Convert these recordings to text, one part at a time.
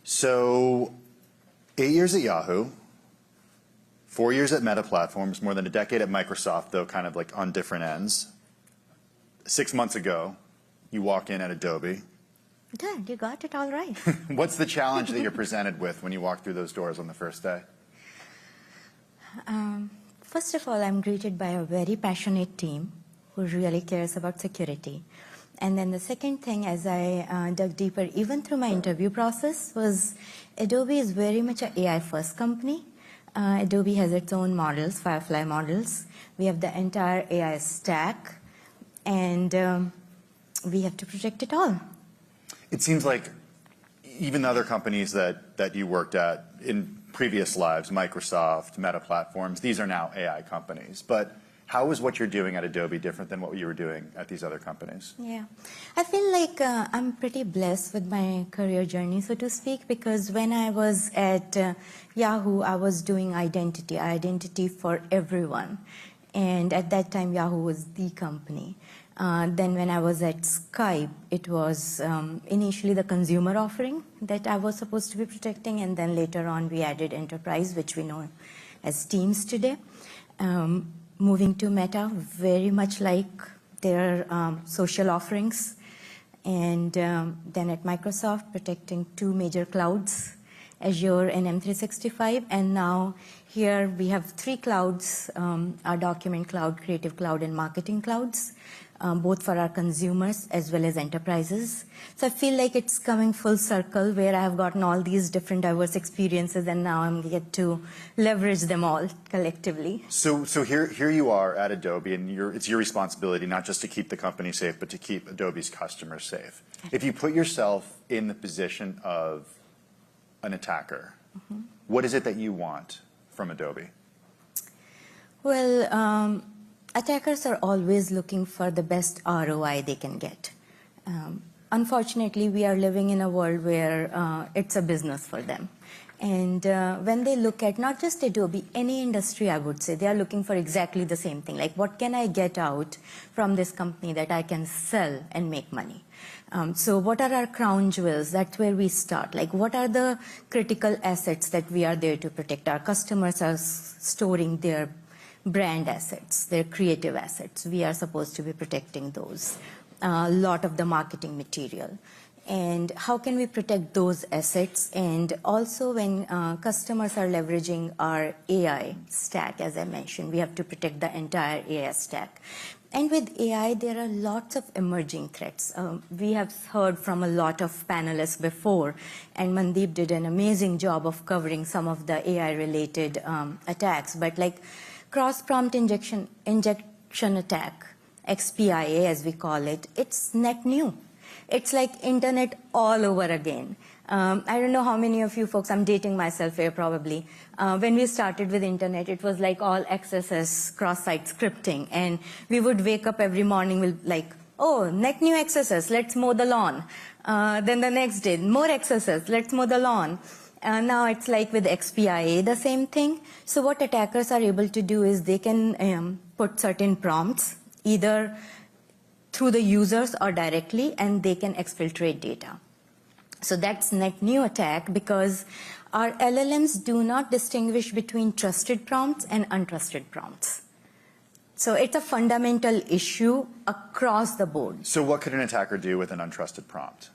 So 8 years at Yahoo, 4 years at Meta Platforms, more than a decade at Microsoft, though kind of like on different ends. 6 months ago, you walk in at Adobe. Good, you got it all right. What's the challenge that you're presented with when you walk through those doors on the first day? First of all, I'm greeted by a very passionate team who really cares about security. And then the second thing, as I dug deeper, even through my interview process, was Adobe is very much an AI-first company. Adobe has its own models, Firefly models. We have the entire AI stack, and we have to protect it all. It seems like even the other companies that you worked at in previous lives, Microsoft, Meta Platforms, these are now AI companies. But how is what you're doing at Adobe different than what you were doing at these other companies? Yeah, I feel like I'm pretty blessed with my career journey, so to speak, because when I was at Yahoo, I was doing identity for everyone. And at that time, Yahoo was the company. Then when I was at Skype, it was initially the consumer offering that I was supposed to be protecting, and then later on we added enterprise, which we know as Teams today. Moving to Meta, very much like their social offerings. And then at Microsoft, protecting two major clouds, Azure and M365. And now here we have three clouds, our document cloud, creative cloud, and marketing clouds, both for our consumers as well as enterprises. So I feel like it's coming full circle where I have gotten all these different diverse experiences, and now I'm get to leverage them all collectively. So here you are at Adobe, and it's your responsibility not just to keep the company safe, but to keep Adobe's customers safe. If you put yourself in the position of an attacker, what is it that you want from Adobe? Well, attackers are always looking for the best ROI they can get. Unfortunately, we are living in a world where it's a business for them. And when they look at not just Adobe, any industry, I would say, they are looking for exactly the same thing. Like, what can I get out from this company that I can sell and make money? So what are our crown jewels? That's where we start. Like, what are the critical assets that we are there to protect? Our customers are storing their brand assets, their creative assets. We are supposed to be protecting those. A lot of the marketing material. And how can we protect those assets? And also when customers are leveraging our AI stack, as I mentioned, we have to protect the entire AI stack. And with AI, there are lots of emerging threats. We have heard from a lot of panelists before, and Mandeep did an amazing job of covering some of the AI-related attacks. But like cross-prompt injection attack, XPIA as we call it, it's net new. It's like internet all over again. I don't know how many of you folks, I'm dating myself here probably. When we started with internet, it was like all XSS cross-site scripting. And we would wake up every morning with like, oh, net new XSS, let's mow the lawn. Then the next day, more XSS, let's mow the lawn. Now it's like with XPIA, the same thing. So what attackers are able to do is they can put certain prompts, either through the users or directly, and they can exfiltrate data. So that's net new attack because our LLMs do not distinguish between trusted prompts and untrusted prompts. So it's a fundamental issue across the board. So what could an attacker do with an untrusted prompt?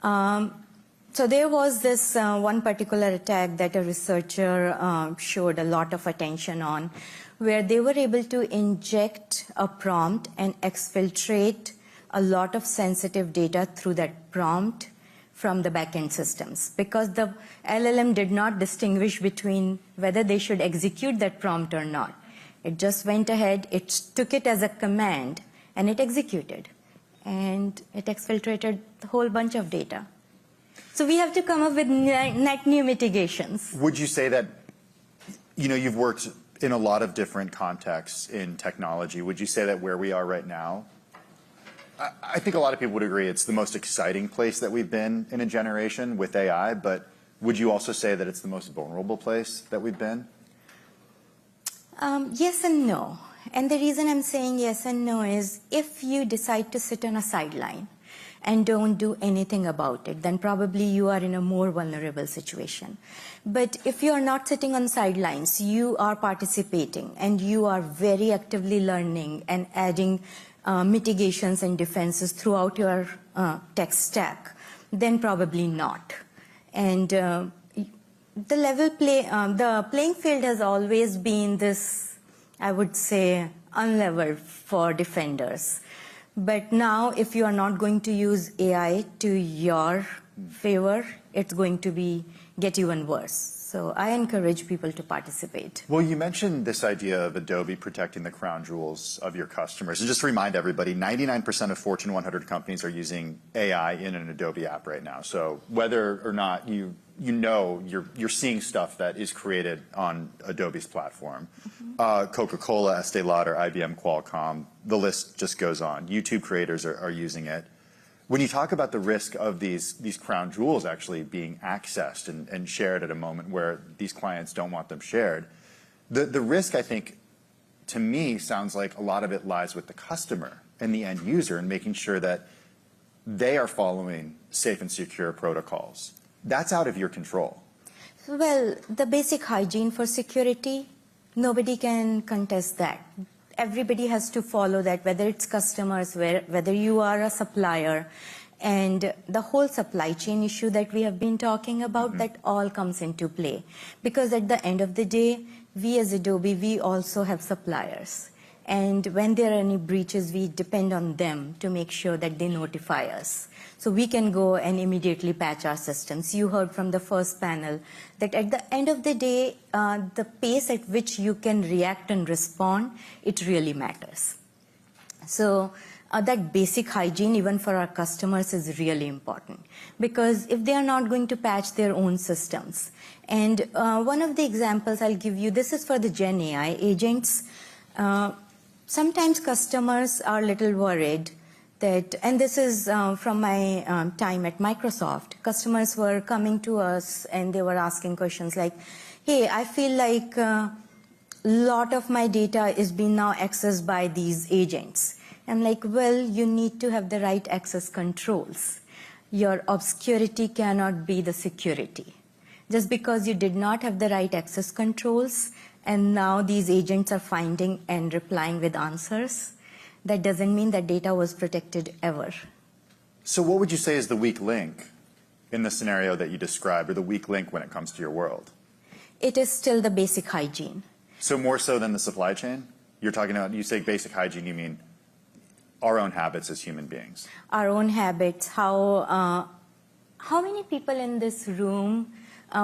So there was this one particular attack that a researcher showed a lot of attention on, where they were able to inject a prompt and exfiltrate a lot of sensitive data through that prompt from the backend systems, because the LLM did not distinguish between whether they should execute that prompt or not. It just went ahead, it took it as a command, and it executed. And it exfiltrated a whole bunch of data. So we have to come up with net new mitigations. Would you say that, you know, you've worked in a lot of different contexts in technology. Would you say that where we are right now, I think a lot of people would agree it's the most exciting place that we've been in a generation with AI, but would you also say that it's the most vulnerable place that we've been? Yes and no. And the reason I'm saying yes and no is if you decide to sit on a sideline and don't do anything about it, then probably you are in a more vulnerable situation. But if you are not sitting on sidelines, you are participating and you are very actively learning and adding mitigations and defenses throughout your tech stack, then probably not. And the playing field has always been this, I would say, unlevel for defenders. But now, if you are not going to use AI to your favor, it's going to get even worse. So I encourage people to participate. Well, you mentioned this idea of Adobe protecting the crown jewels of your customers. And just to remind everybody, 99% of Fortune 100 companies are using AI in an Adobe app right now. So whether or not you're seeing stuff that is created on Adobe's platform. Coca-Cola, Estee Lauder, IBM, Qualcomm, the list just goes on. YouTube creators are using it. When you talk about the risk of these crown jewels actually being accessed and shared at a moment where these clients don't want them shared, the risk, I think, to me, sounds like a lot of it lies with the customer and the end user and making sure that they are following safe and secure protocols. That's out of your control. Well, the basic hygiene for security, nobody can contest that. Everybody has to follow that, whether it's customers, whether you are a supplier. And the whole supply chain issue that we have been talking about, that all comes into play. Because at the end of the day, we as Adobe, we also have suppliers. And when there are any breaches, we depend on them to make sure that they notify us. So we can go and immediately patch our systems. You heard from the first panel that at the end of the day, the pace at which you can react and respond, it really matters. So that basic hygiene, even for our customers, is really important. Because if they are not going to patch their own systems, and one of the examples I'll give you, this is for the Gen AI agents. Sometimes customers are a little worried that, and this is from my time at Microsoft, customers were coming to us and they were asking questions like, hey, I feel like a lot of my data is being now accessed by these agents. I'm like, well, you need to have the right access controls. Your obscurity cannot be the security. Just because you did not have the right access controls, and now these agents are finding and replying with answers, that doesn't mean that data was protected ever. So what would you say is the weak link in the scenario that you described, or the weak link when it comes to your world? It is still the basic hygiene. So more so than the supply chain? You're talking about, you say basic hygiene, you mean our own habits as human beings? Our own habits, how many people in this room,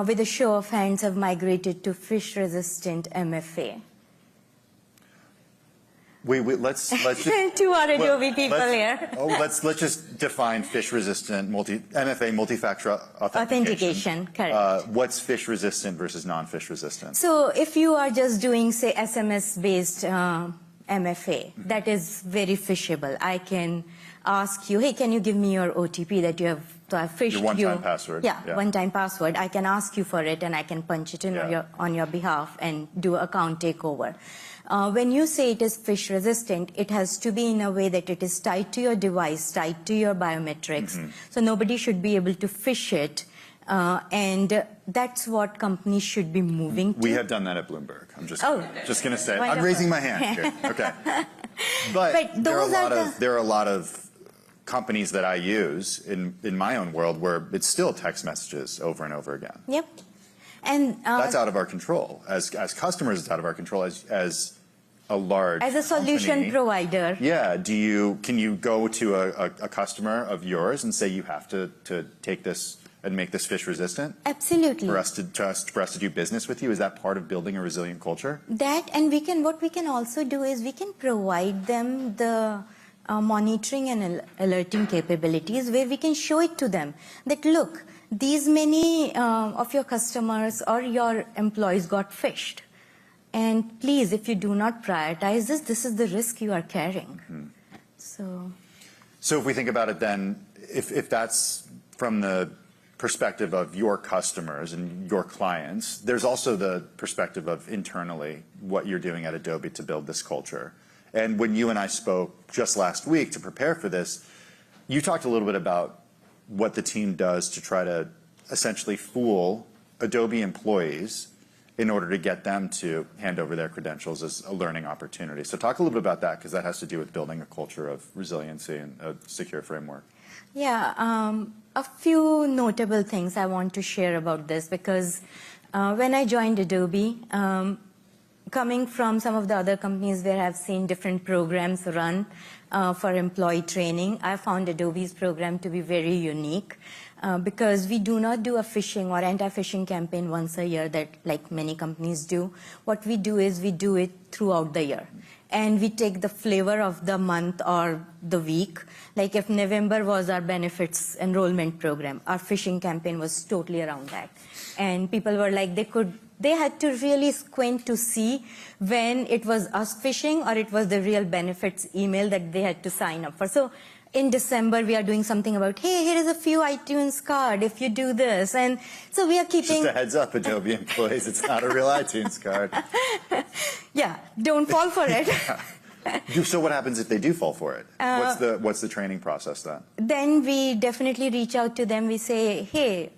with a show of hands, have migrated to fish-resistant MFA? Let's just, Two are Adobe people here. Let's just define fish-resistant MFA, multi-factor authentication. Correct. What's fish-resistant versus non-fish-resistant? So if you are just doing, say, SMS-based MFA, that is very phishable. I can ask you, hey, can you give me your OTP that you have fished? Your one-time password. Yeah, one-time password. I can ask you for it, and I can punch it in on your behalf and do account takeover. When you say it is phish resistant, it has to be in a way that it is tied to your device, tied to your biometrics. So nobody should be able to phish it. And that's what companies should be moving to. We have done that at Bloomberg. I'm just going to say, wonderful. I'm raising my hand here. Okay. But there are a lot of companies that I use in my own world where it's still text messages over and over again. Yep. And that's out of our control. As customers, it's out of our control. As a large as a solution company, provider. Yeah. Can you go to a customer of yours and say you have to take this and make this phish resistant? Absolutely. For us to do business with you, is that part of building a resilient culture? That, and what we can also do is we can provide them the monitoring and alerting capabilities where we can show it to them that, look, these many of your customers or your employees got phished. And please, if you do not prioritize this is the risk you are carrying. So if we think about it then, if that's from the perspective of your customers and your clients, there's also the perspective of internally what you're doing at Adobe to build this culture. And when you and I spoke just last week to prepare for this, You talked a little bit about what the team does to try to essentially fool Adobe employees in order to get them to hand over their credentials as a learning opportunity. So talk a little bit about that, because that has to do with building a culture of resiliency and a secure framework. Yeah, a few notable things I want to share about this, because when I joined Adobe, coming from some of the other companies where I've seen different programs run for employee training, I found Adobe's program to be very unique. Because we do not do a phishing or anti-phishing campaign once a year that like many companies do. What we do is we do it throughout the year. And we take the flavor of the month or the week. Like if November was our benefits enrollment program, our phishing campaign was totally around that. And people were like, they had to really squint to see when it was us phishing or it was the real benefits email that they had to sign up for. So in December, we are doing something about, hey, here is a few iTunes card if you do this. And so we are keeping... Just a heads up, Adobe employees, it's not a real iTunes card. Yeah, don't fall for it. So what happens if they do fall for it? What's the training process then? Then we definitely reach out to them. We say, hey,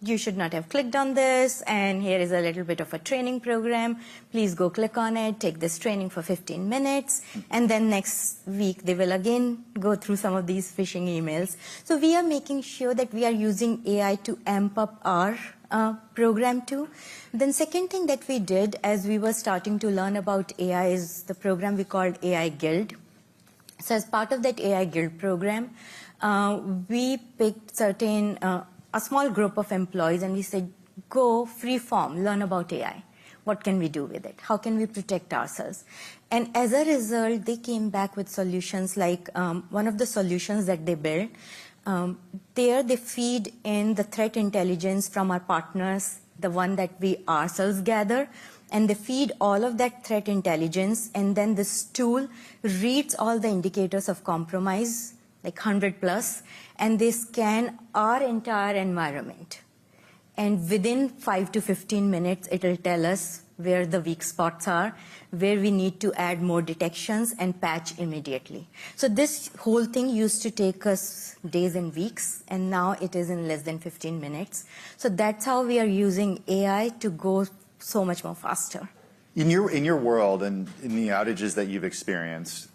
you should not have clicked on this, and here is a little bit of a training program. Please go click on it, take this training for 15 minutes, and then next week they will again go through some of these phishing emails. So we are making sure that we are using AI to amp up our program too. Then second thing that we did as we were starting to learn about AI is the program we called AI Guild. So as part of that AI Guild program, we picked a small group of employees and we said, go free form, learn about AI. What can we do with it? How can we protect ourselves? And as a result, they came back with solutions like one of the solutions that they built. There they feed in the threat intelligence from our partners, the one that we ourselves gather, and they feed all of that threat intelligence, and then this tool reads all the indicators of compromise, like 100 plus, and they scan our entire environment. And within 5 to 15 minutes, it will tell us where the weak spots are, where we need to add more detections and patch immediately. So this whole thing used to take us days and weeks, and now it is in less than 15 minutes. So that's how we are using AI to go so much more faster. In your world and in the outages that you've experienced,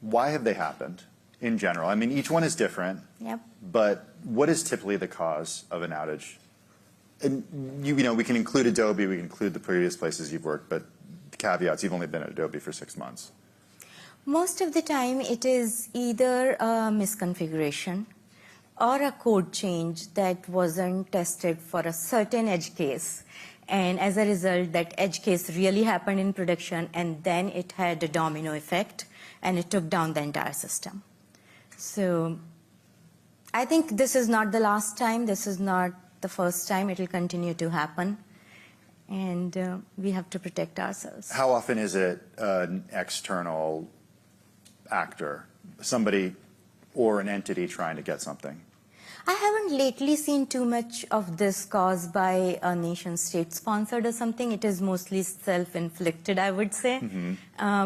why have they happened in general? I mean, each one is different, Yep. but what is typically the cause of an outage? And you know, we can include Adobe, we can include the previous places you've worked, but the caveats, you've only been at Adobe for 6 months. Most of the time, it is either a misconfiguration or a code change that wasn't tested for a certain edge case. And as a result, that edge case really happened in production, and then it had a domino effect, and it took down the entire system. So I think this is not the last time. This is not the first time. It will continue to happen. And we have to protect ourselves. How often is it an external actor, somebody or an entity trying to get something? I haven't lately seen too much of this caused by a nation state sponsored or something. It is mostly self-inflicted, I would say. Mm-hmm.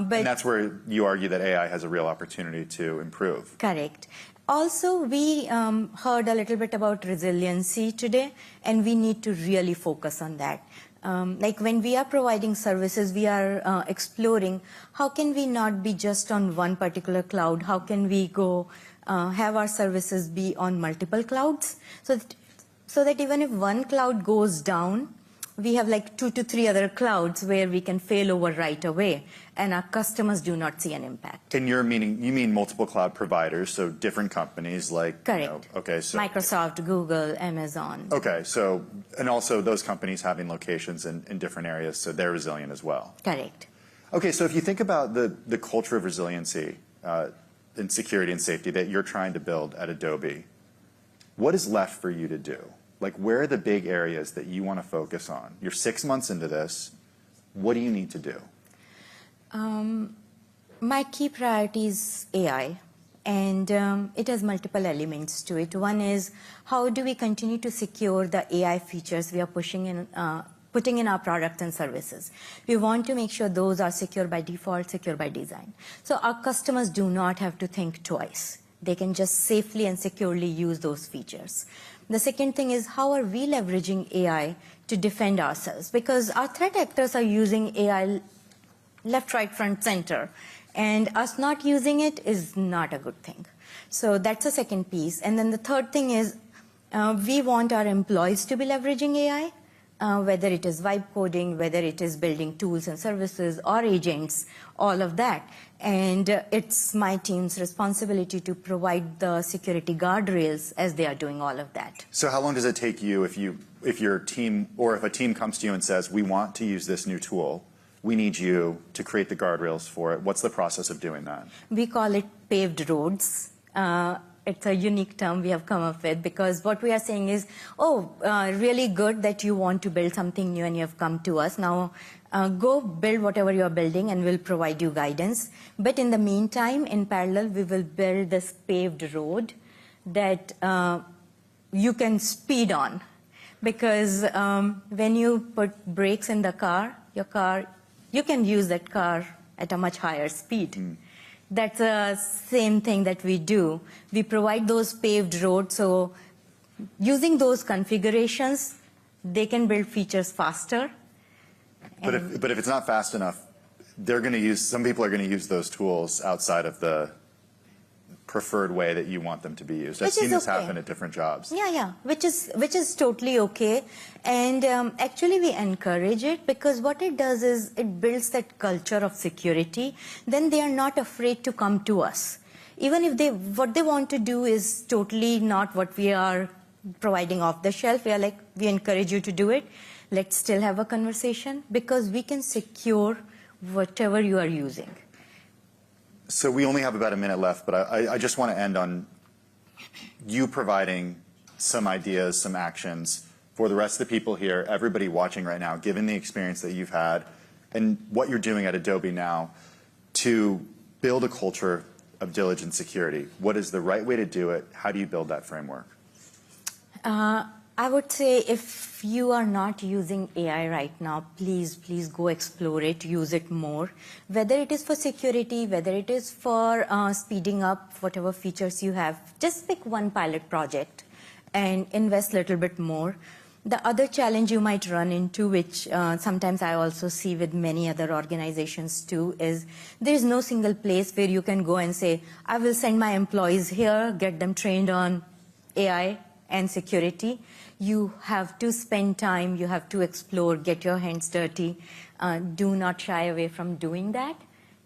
But and that's where you argue that AI has a real opportunity to improve. Correct. Also, we heard a little bit about resiliency today, and we need to really focus on that. Like when we are providing services, we are exploring how can we not be just on one particular cloud? How can we go have our services be on multiple clouds? So that even if one cloud goes down, we have like 2 to 3 other clouds where we can fail over right away, and our customers do not see an impact. And you mean multiple cloud providers, so different companies like... Correct. You know, okay, so... Microsoft, Google, Amazon. Okay, so, and also those companies having locations in different areas, so they're resilient as well. Correct. Okay, so if you think about the culture of resiliency in security and safety that you're trying to build at Adobe, what is left for you to do? Like, where are the big areas that you want to focus on? You're 6 months into this. What do you need to do? My key priority is AI, and it has multiple elements to it. One is, how do we continue to secure the AI features we are putting in our products and services? We want to make sure those are secure by default, secure by design. So our customers do not have to think twice. They can just safely and securely use those features. The second thing is, how are we leveraging AI to defend ourselves? Because our threat actors are using AI left, right, front, center. And us not using it is not a good thing. So that's the second piece. And then the third thing is, we want our employees to be leveraging AI, whether it is vibe coding, whether it is building tools and services or agents, all of that. And it's my team's responsibility to provide the security guardrails as they are doing all of that. So how long does it take you if your team, or if a team comes to you and says, we want to use this new tool, we need you to create the guardrails for it? What's the process of doing that? We call it paved roads. It's a unique term we have come up with, because what we are saying is, really good that you want to build something new and you have come to us. Now, go build whatever you are building and we'll provide you guidance. But in the meantime, in parallel, we will build this paved road that you can speed on. Because when you put brakes in the car, you can use that car at a much higher speed. That's the same thing that we do. We provide those paved roads, so using those configurations, they can build features faster. But if it's not fast enough, some people are going to use those tools outside of the preferred way that you want them to be used. I've seen this happen at different jobs. Yeah, which is totally okay. And actually we encourage it, because what it does is it builds that culture of security. Then they are not afraid to come to us. Even if what they want to do is totally not what we are providing off the shelf, we are like, we encourage you to do it. Let's still have a conversation, because we can secure whatever you are using. So we only have about a minute left, but I just want to end on you providing some ideas, some actions for the rest of the people here, everybody watching right now, given the experience that you've had and what you're doing at Adobe now, to build a culture of diligent security. What is the right way to do it? How do you build that framework? I would say, if you are not using AI right now, please go explore it, use it more. Whether it is for security, whether it is for speeding up whatever features you have, just pick one pilot project and invest a little bit more. The other challenge you might run into, which sometimes I also see with many other organizations too, is there is no single place where you can go and say, I will send my employees here, get them trained on AI and security. You have to spend time, you have to explore, get your hands dirty. Do not shy away from doing that.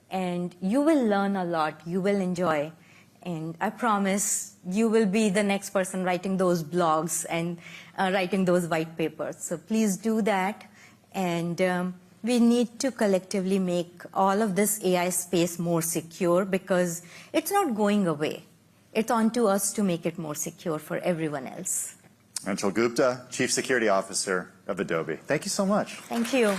And you will learn a lot, you will enjoy. And I promise you will be the next person writing those blogs and writing those white papers. So please do that. And we need to collectively make all of this AI space more secure, because it's not going away. It's on to us to make it more secure for everyone else. Aanchal Gupta, Chief Security Officer of Adobe. Thank you so much. Thank you.